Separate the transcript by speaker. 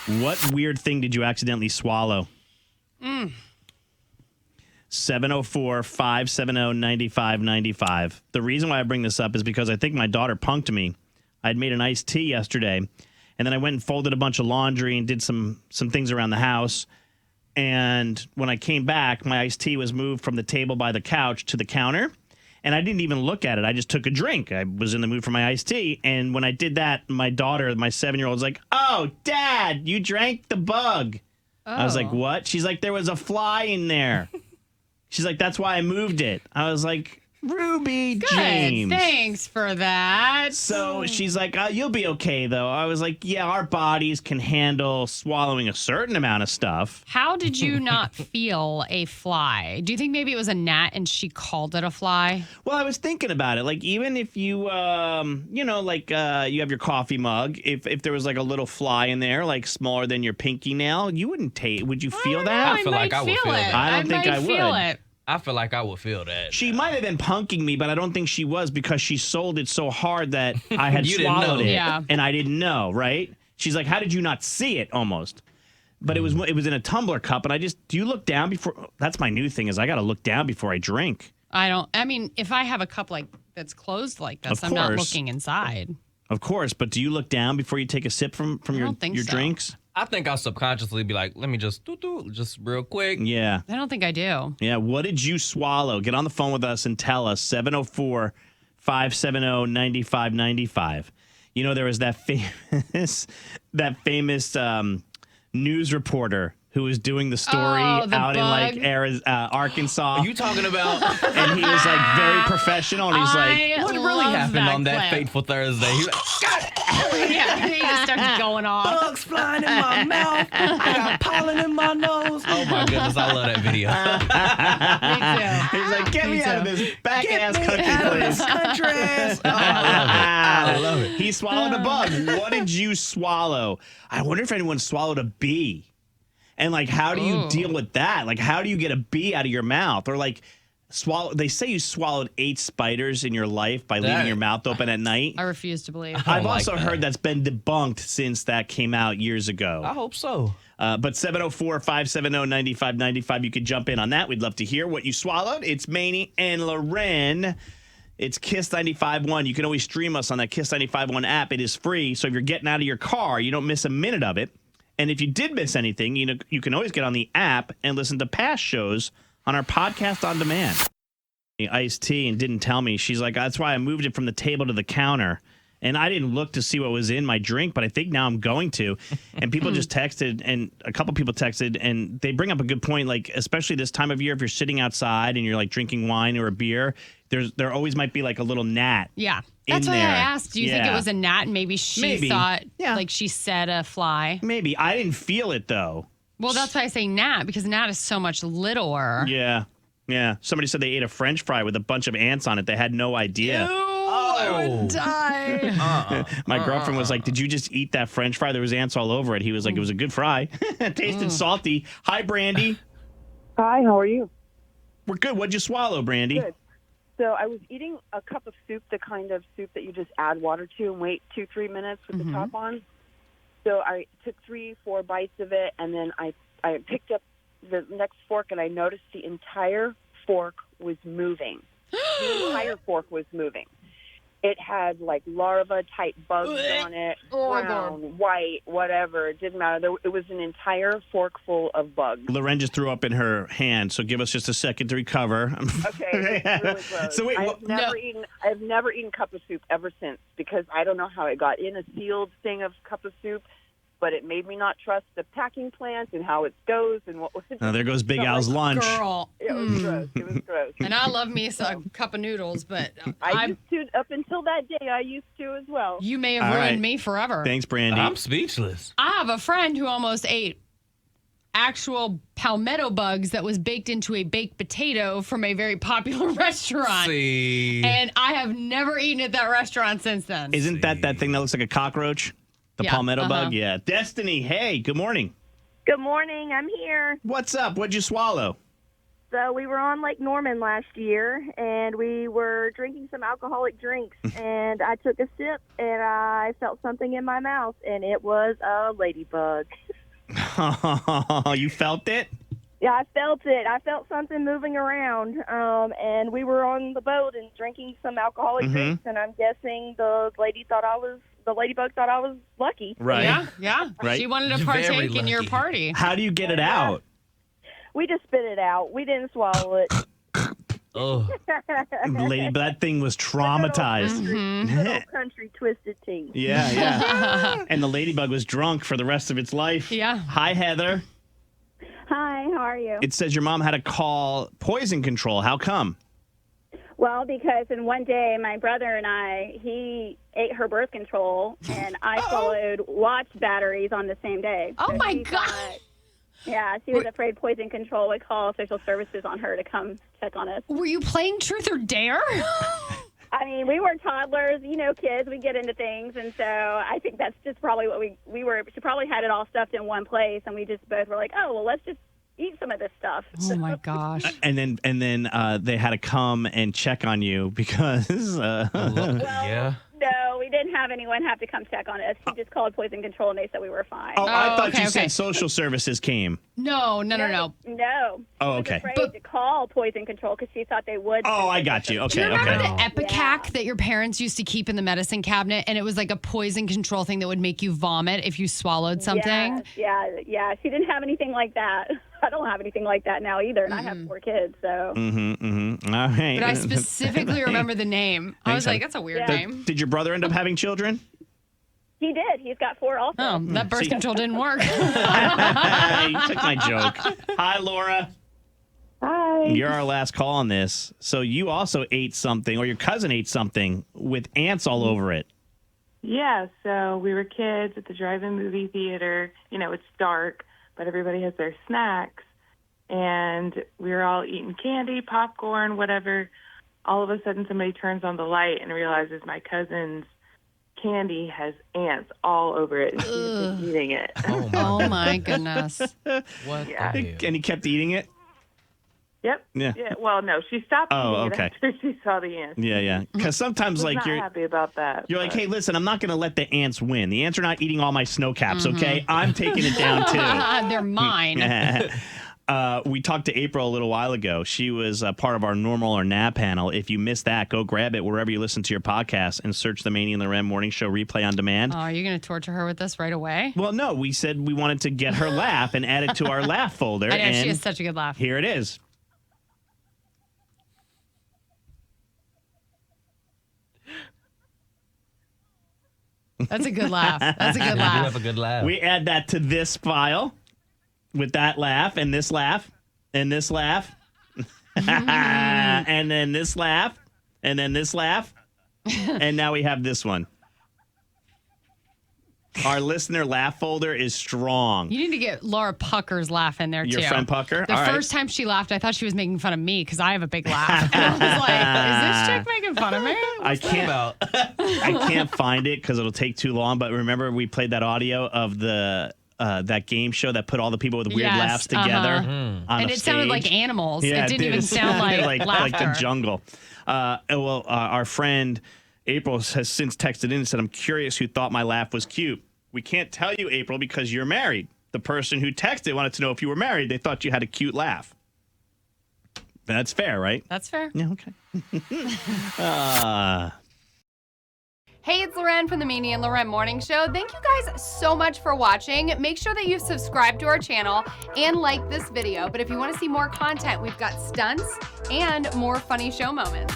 Speaker 1: What weird thing did you accidentally swallow? 704-570-9595. The reason why I bring this up is because I think my daughter punked me. I'd made an iced tea yesterday, and then I went and folded a bunch of laundry and did some things around the house. And when I came back, my iced tea was moved from the table by the couch to the counter. And I didn't even look at it. I just took a drink. I was in the mood for my iced tea. And when I did that, my daughter, my 7-year-old, was like, "Oh, Dad, you drank the bug." Oh. I was like, "What?" She's like, "There was a fly in there." She's like, "That's why I moved it." I was like, "Ruby James.
Speaker 2: Thanks for that."
Speaker 1: So she's like, "You'll be okay, though." I was like, "Yeah, our bodies can handle swallowing a certain amount of stuff."
Speaker 2: How did you not feel a fly? Do you think maybe it was a gnat and she called it a fly?
Speaker 1: Well, I was thinking about it. Like, even if you, you have your coffee mug, if there was like a little fly in there, like smaller than your pinky nail, you wouldn't would you feel that?
Speaker 3: I feel like I would feel that.
Speaker 1: I don't think I would.
Speaker 2: It.
Speaker 3: I feel like I would feel that.
Speaker 1: She might have been punking me, but I don't think she was because she sold it so hard that I had swallowed it, and I didn't know, right? She's like, "How did you not see it?" Almost. But it was in a tumbler cup, and do you look down before? That's my new thing is I got to look down before I drink.
Speaker 2: I mean, if I have a cup like that's closed like this, I'm not looking inside.
Speaker 1: Of course, but do you look down before you take a sip from your drinks?
Speaker 3: I think I'll subconsciously be like, let me just real quick.
Speaker 1: Yeah.
Speaker 2: I don't think I do.
Speaker 1: Yeah. What did you swallow? Get on the phone with us and tell us. 704-570-9595. You know, there was that famous news reporter who was doing the story out in like Arkansas.
Speaker 3: Are you talking about?
Speaker 1: And he was like very professional. And he's like,
Speaker 3: what really happened on that fateful Thursday? He's like,
Speaker 2: yeah, he just starts going off.
Speaker 3: Bugs flying in my mouth. I got pollen in my nose. Oh my goodness, I love that video.
Speaker 2: Me too.
Speaker 1: He's like, get me out of this back-ass country place.
Speaker 3: Oh, I love it.
Speaker 1: He swallowed a bug. What did you swallow? I wonder if anyone swallowed a bee. And, like, how do you deal with that? Like, how do you get a bee out of your mouth? Or, like, they say you swallowed 8 spiders in your life by leaving your mouth open at night.
Speaker 2: I refuse to believe.
Speaker 1: I've also heard that's been debunked since that came out years ago.
Speaker 3: I hope so.
Speaker 1: But 704-570-9595, you could jump in on that. We'd love to hear what you swallowed. It's Maney and Loren. It's Kiss 95.1. You can always stream us on that Kiss 95.1 app. It is free, so if you're getting out of your car, you don't miss a minute of it. And if you did miss anything, you can always get on the app and listen to past shows on our podcast on demand. Iced tea and didn't tell me. She's like, "That's why I moved it from the table to the counter." And I didn't look to see what was in my drink, but I think now I'm going to. And people just texted, and a couple people texted, and they bring up a good point, like, especially this time of year, if you're sitting outside and you're, like, drinking wine or a beer, there always might be, like, a little gnat.
Speaker 2: Yeah. That's why I asked. Do you think it was a gnat? And maybe she thought, like she said a fly.
Speaker 1: Maybe. I didn't feel it, though.
Speaker 2: Well, that's why I say gnat, because gnat is so much littler.
Speaker 1: Yeah. Yeah. Somebody said they ate a French fry with a bunch of ants on it. They had no idea.
Speaker 2: Ew, I would die.
Speaker 1: My girlfriend was like, "Did you just eat that French fry? There was ants all over it." He was like, "It was a good fry." Tasted salty. Hi, Brandy.
Speaker 4: Hi, how are you?
Speaker 1: We're good. What'd you swallow, Brandy?
Speaker 4: Good. So I was eating a cup of soup, the kind of soup that you just add water to and wait 2-3 minutes with the top on. So I took 3-4 bites of it, and then I picked up the next fork, and I noticed the entire fork was moving. The entire fork was moving. It had like larva-type bugs on it, brown, white, whatever. It didn't matter. It was an entire fork full of bugs.
Speaker 1: Loren just threw up in her hand, so give us just a second to recover.
Speaker 4: Okay, it's really gross.
Speaker 1: So wait,
Speaker 4: I've never eaten cup of soup ever since because I don't know how it got in a sealed thing of cup of soup, but it made me not trust the packing plant and how it goes and what was it.
Speaker 1: Oh, there goes Big Al's lunch.
Speaker 2: Girl.
Speaker 4: It was gross. It was gross.
Speaker 2: And I love me a cup of noodles, but
Speaker 4: I used to, up until that day, I used to as well.
Speaker 2: You may have ruined me forever.
Speaker 1: Thanks, Brandy.
Speaker 3: I'm speechless.
Speaker 2: I have a friend who almost ate actual palmetto bugs that was baked into a baked potato from a very popular restaurant.
Speaker 3: See.
Speaker 2: And I have never eaten at that restaurant since then.
Speaker 1: Isn't that thing that looks like a cockroach? The palmetto bug? Yeah. Destiny, hey, good morning.
Speaker 5: Good morning. I'm here.
Speaker 1: What's up? What'd you swallow?
Speaker 5: So we were on Lake Norman last year, and we were drinking some alcoholic drinks, and I took a sip, and I felt something in my mouth, and it was a ladybug.
Speaker 1: You felt it?
Speaker 5: Yeah, I felt it. I felt something moving around. And we were on the boat and drinking some alcoholic drinks, and I'm guessing the ladybug thought I was lucky.
Speaker 1: Right.
Speaker 2: Yeah.
Speaker 1: Right.
Speaker 2: She wanted to
Speaker 3: Very
Speaker 2: partake in your
Speaker 3: lucky.
Speaker 2: party.
Speaker 1: How do you get it out?
Speaker 5: We just spit it out. We didn't swallow it.
Speaker 3: Oh,
Speaker 1: Lady, but that thing was traumatized.
Speaker 5: Little country twisted tea.
Speaker 1: Yeah. And the ladybug was drunk for the rest of its life.
Speaker 2: Yeah.
Speaker 1: Hi, Heather.
Speaker 6: Hi, how are you?
Speaker 1: It says your mom had to call poison control. How come?
Speaker 6: Well, because in one day, my brother and he ate her birth control, and I followed watch batteries on the same day.
Speaker 2: Oh,
Speaker 6: So
Speaker 2: my
Speaker 6: she
Speaker 2: God.
Speaker 6: Yeah, she was afraid poison control would call social services on her to come check on us.
Speaker 2: Were you playing Truth or Dare?
Speaker 6: I mean, we were toddlers, kids. We get into things, and so I think that's just probably what we were. She probably had it all stuffed in one place, and we just both were like, oh, well, let's just eat some of this stuff.
Speaker 2: Oh, my gosh.
Speaker 1: And then they had to come and check on you because
Speaker 3: yeah.
Speaker 6: No, we didn't have anyone have to come check on us. She just called poison control, and they said we were fine.
Speaker 1: I thought
Speaker 2: okay,
Speaker 1: you
Speaker 2: okay.
Speaker 1: said social services came.
Speaker 2: No.
Speaker 6: No.
Speaker 1: Oh,
Speaker 6: She
Speaker 1: okay.
Speaker 6: was afraid to call poison control because she thought they would.
Speaker 1: Oh, I got you.
Speaker 2: Do you
Speaker 1: Okay,
Speaker 2: remember
Speaker 1: okay.
Speaker 2: the Epicac that your parents used to keep in the medicine cabinet? And it was like a poison control thing that would make you vomit if you swallowed something?
Speaker 6: Yes, yeah. She didn't have anything like that. I don't have anything like that now either, and I have 4 kids, so.
Speaker 1: Mm-hmm. All right.
Speaker 2: But I specifically remember the name. I was
Speaker 1: Thanks,
Speaker 2: like,
Speaker 1: Heather.
Speaker 2: that's a weird
Speaker 6: Yeah.
Speaker 2: name.
Speaker 1: Did your brother end up having children?
Speaker 6: He did. He's got 4 also.
Speaker 2: Oh, that birth control didn't work.
Speaker 1: You took my joke. Hi, Laura.
Speaker 6: Hi.
Speaker 1: You're our last call on this. So you also ate something, or your cousin ate something with ants all over it.
Speaker 7: Yeah, so we were kids at the drive-in movie theater. It's dark, but everybody has their snacks. And we were all eating candy, popcorn, whatever. All of a sudden, somebody turns on the light and realizes my cousin's candy has ants all over it. And she's just eating it.
Speaker 2: Oh, my goodness.
Speaker 3: What?
Speaker 7: Yeah.
Speaker 3: the hell?
Speaker 1: And he kept eating it?
Speaker 7: Yep.
Speaker 1: Yeah.
Speaker 7: Well, no, she stopped eating
Speaker 1: okay.
Speaker 7: it after she saw the ants.
Speaker 1: Yeah. Because sometimes,
Speaker 7: I was
Speaker 1: like,
Speaker 7: not happy about that.
Speaker 1: you're like,
Speaker 7: but-
Speaker 1: hey, listen, I'm not going to let the ants win. The ants are not eating all my snow caps, okay? I'm taking it down, too.
Speaker 2: They're mine.
Speaker 1: We talked to April a little while ago. She was part of our normal or nab panel. If you missed that, go grab it wherever you listen to your podcast and search the Maney and Loren Morning Show replay on demand.
Speaker 2: Oh, are you going to torture her with this right away?
Speaker 1: Well, no, we said we wanted to get her laugh and add it to our laugh folder.
Speaker 2: I know,
Speaker 1: and
Speaker 2: she has such a good laugh.
Speaker 1: here it is.
Speaker 2: That's a good laugh. That's a good
Speaker 3: You
Speaker 2: laugh.
Speaker 3: have a good laugh.
Speaker 1: We add that to this file with that laugh and this laugh and this laugh. And then this laugh and then this laugh. And now we have this one. Our listener laugh folder is strong.
Speaker 2: You need to get Laura Pucker's laugh in there,
Speaker 1: Your
Speaker 2: too.
Speaker 1: friend Pucker?
Speaker 2: The
Speaker 1: All right.
Speaker 2: first time she laughed, I thought she was making fun of me because I have a big laugh. And I was like, is this chick making fun of me?
Speaker 1: I can't find it because it'll take too long. But remember, we played that audio of the that game show that put all the people with weird
Speaker 2: Yes,
Speaker 1: laughs together on
Speaker 2: And
Speaker 1: a
Speaker 2: it sounded like
Speaker 1: stage?
Speaker 2: animals.
Speaker 1: Yeah,
Speaker 2: it didn't
Speaker 1: did.
Speaker 2: even sound like laughter.
Speaker 1: like the jungle. Our friend April has since texted in and said, I'm curious who thought my laugh was cute. We can't tell you, April, because you're married. The person who texted wanted to know if you were married. They thought you had a cute laugh. That's fair, right?
Speaker 2: That's fair.
Speaker 1: Yeah, okay.
Speaker 2: Hey, it's Loren from the Maney and Loren Morning Show. Thank you guys so much for watching. Make sure that you subscribe to our channel and like this video. But if you want to see more content, we've got stunts and more funny show moments.